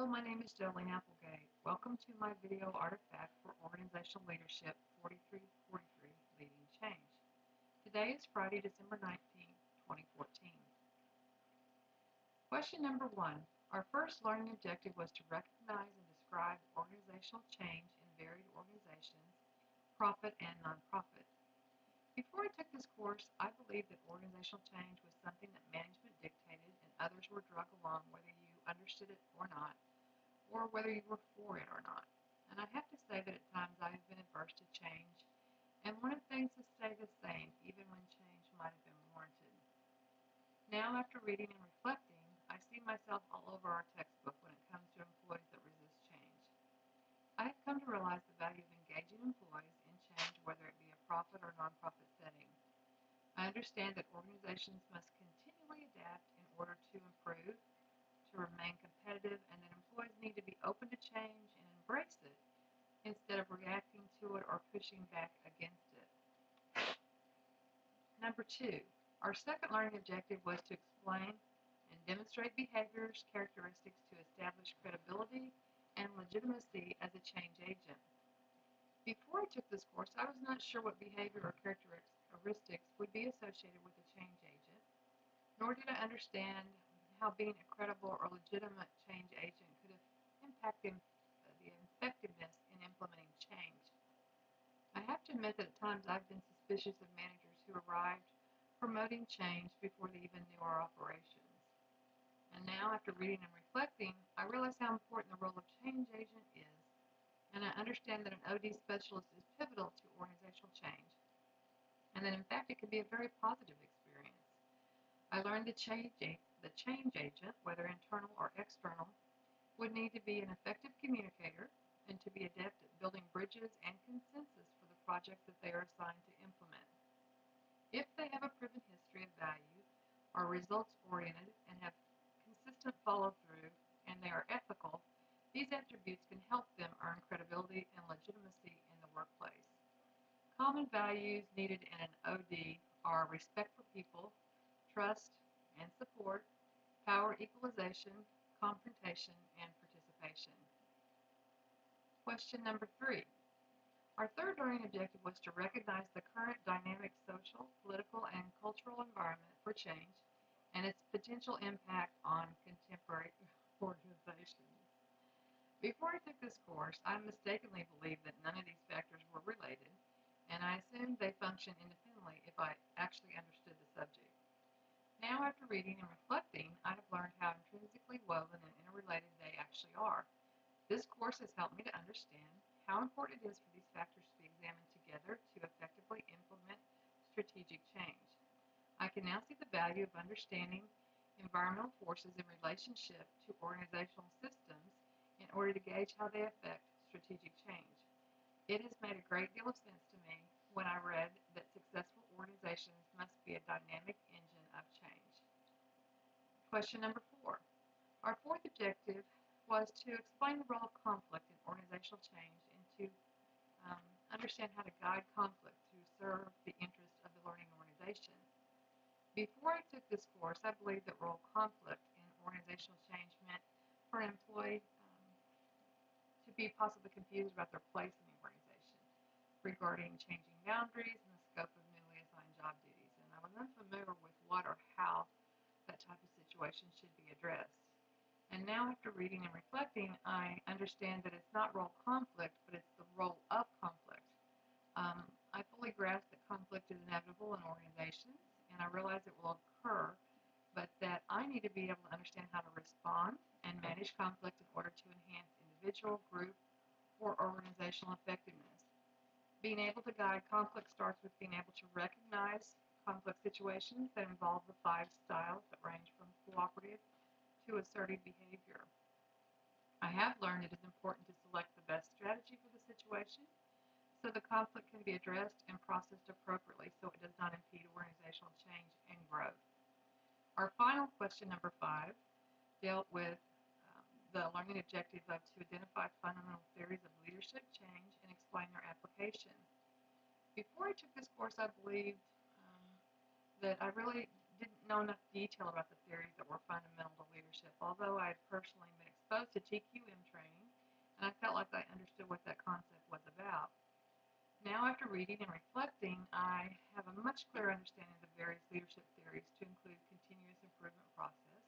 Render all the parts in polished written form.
Hello, my name is Jolene Applegate. Welcome to my video artifact for Organizational Leadership 4343 Leading Change. Today is Friday, December 19th, 2014. Question number 1. Our first learning objective was to recognize and describe organizational change in varied organizations, profit and nonprofit. Before I took this course, I believed that organizational change was something that management dictated and others were drug along whether you understood it or not, or whether you were for it or not. And I have to say that at times I have been adverse to change and wanted things to stay the same even when change might have been warranted. Now, after reading and reflecting, I see myself all over our textbook when it comes to employees that resist change. I have come to realize the value of engaging employees in change, whether it be a profit or nonprofit setting. I understand that organizations must continually adapt in order to improve, to remain competitive, and that employees need to be open to change and embrace it instead of reacting to it or pushing back against it. Number 2, our second learning objective was to explain and demonstrate behaviors, characteristics to establish credibility and legitimacy as a change agent. Before I took this course, I was not sure what behavior or characteristics would be associated with a change agent, nor did I understand how being a credible or legitimate change agent could impact the effectiveness in implementing change. I have to admit that at times I've been suspicious of managers who arrived promoting change before they even knew our operations. And now, after reading and reflecting, I realize how important the role of change agent is, and I understand that an OD specialist is pivotal to organizational change, and that in fact it can be a very positive experience. I learned the change agent, whether internal or external, would need to be an effective communicator and to be adept at building bridges and consensus for the projects that they are assigned to implement. If they have a proven history of value, are results-oriented, and have consistent follow-through, and they are ethical, these attributes can help them earn credibility and legitimacy in the workplace. Common values needed in an OD are respect for people, trust and support, power equalization, confrontation, and participation. Question number 3. Our third learning objective was to recognize the current dynamic social, political, and cultural environment for change and its potential impact on contemporary organizations. Before I took this course, I mistakenly believed that none of these factors were related, and I assumed they function independently if I actually understood the subject. Now, after reading and reflecting, I have learned how intrinsically woven and interrelated they actually are. This course has helped me to understand how important it is for these factors to be examined together to effectively implement strategic change. I can now see the value of understanding environmental forces in relationship to organizational systems in order to gauge how they affect strategic change. It has made a great deal of sense to me when I read that successful organizations must be a dynamic engine of change. Question number 4. Our fourth objective was to explain the role of conflict in organizational change and to understand how to guide conflict to serve the interests of the learning organization. Before I took this course, I believed that role conflict in organizational change meant for an employee to be possibly confused about their place in the organization regarding changing boundaries and the scope of newly assigned job duties. And I was unfamiliar with what or how that type of situation should be addressed. And now, after reading and reflecting, I understand that it's not role conflict, but it's the role of conflict. I fully grasp that conflict is inevitable in organizations, and I realize it will occur, but that I need to be able to understand how to respond and manage conflict in order to enhance individual, group, or organizational effectiveness. Being able to guide conflict starts with being able to recognize complex situations that involve the 5 styles that range from cooperative to assertive behavior. I have learned it is important to select the best strategy for the situation so the conflict can be addressed and processed appropriately so it does not impede organizational change and growth. Our final question, number 5, dealt with the learning objective of to identify fundamental theories of leadership change and explain their application. Before I took this course, I believed that I really didn't know enough detail about the theories that were fundamental to leadership, although I had personally been exposed exposed to TQM training, and I felt like I understood what that concept was about. Now, after reading and reflecting, I have a much clearer understanding of the various leadership theories to include continuous improvement process,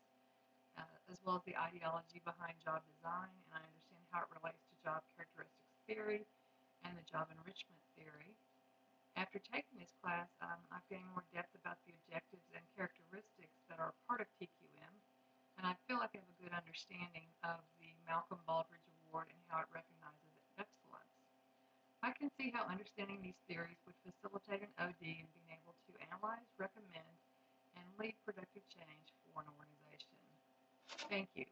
as well as the ideology behind job design, and I understand how it relates to job characteristics theory and the job enrichment theory. After taking this class, I've gained more depth about the objectives and characteristics that are part of TQM, and I feel like I have a good understanding of the Malcolm Baldrige Award and how it recognizes excellence. I can see how understanding these theories would facilitate an OD in being able to analyze, recommend, and lead productive change for an organization. Thank you.